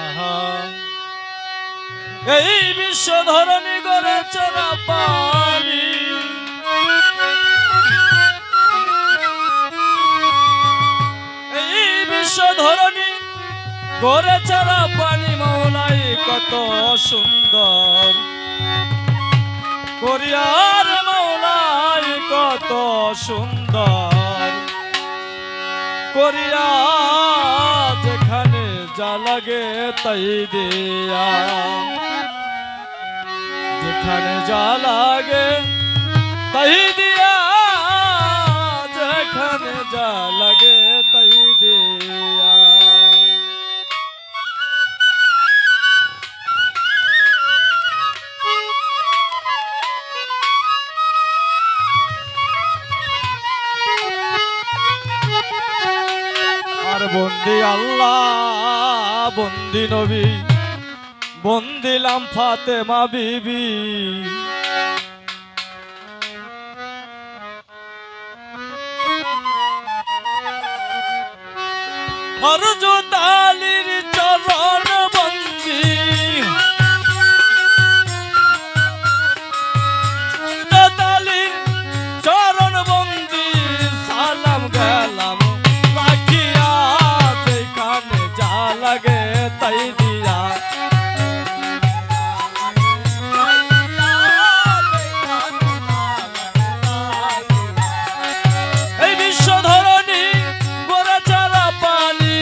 আহা এই বিশ্ব ধরণী গড়ে চলা পানি, এই বিশ্ব ধরণী গড়ে চলা পানি মৌলাই কত সুন্দর করিয়ার মৌলাই কত সুন্দর করিয়া, যেখানে যা লাগে তাই দিয়া, যেখানে যা লাগে তাই দিয়া, যেখানে যা লাগে তাই দিয়া। আর বন্দি আল্লাহ, বন্দি নবী, বন্দিলাম ফাতেমা বিবি। হযরত আলীর চরণ বন্দি, হযরত আলীর চরণ বন্দি, সালাম গেলাম রাখিয়া, যেখানে যা লাগে তাই দিয়া, এই বিশ্ব ধরণী গড়ে চলা পানি,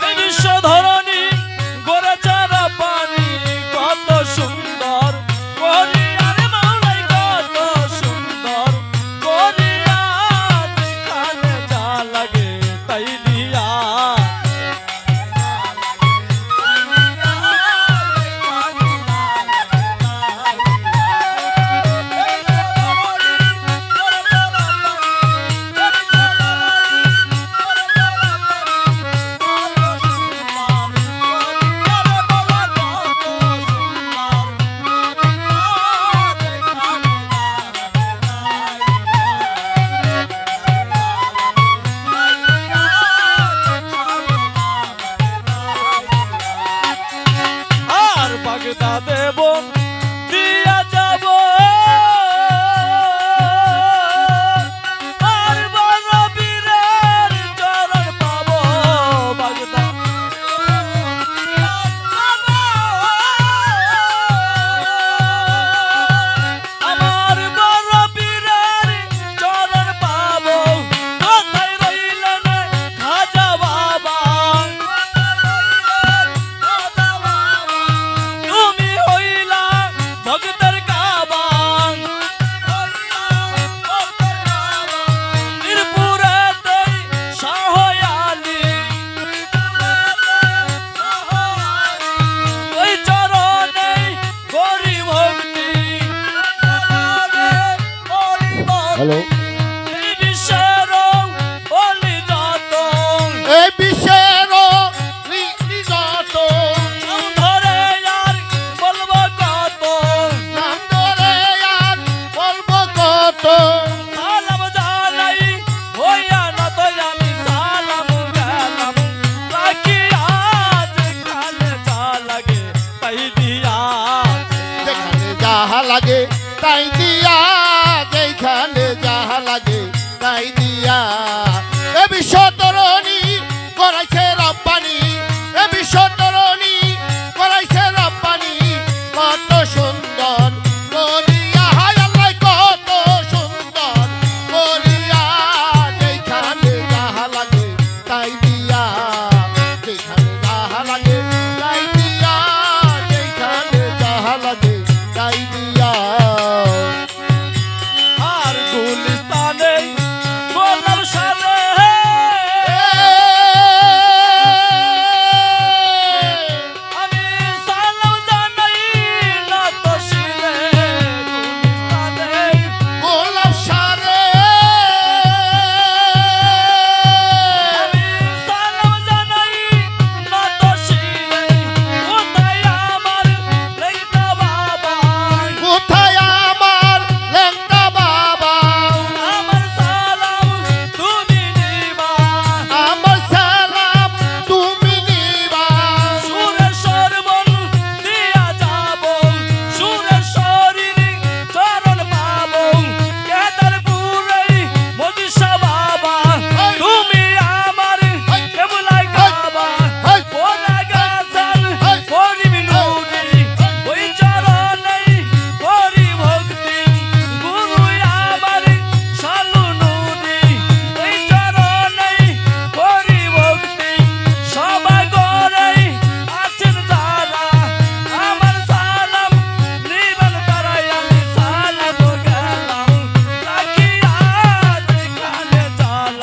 এই বিশ্ব ধরণী গড়ে চলা পানি কত সুন্দর করিয়ার মৌলাই কত সুন্দর করিয়া, যেখানে যা লাগে তাই দিয়া।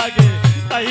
লাগে তাই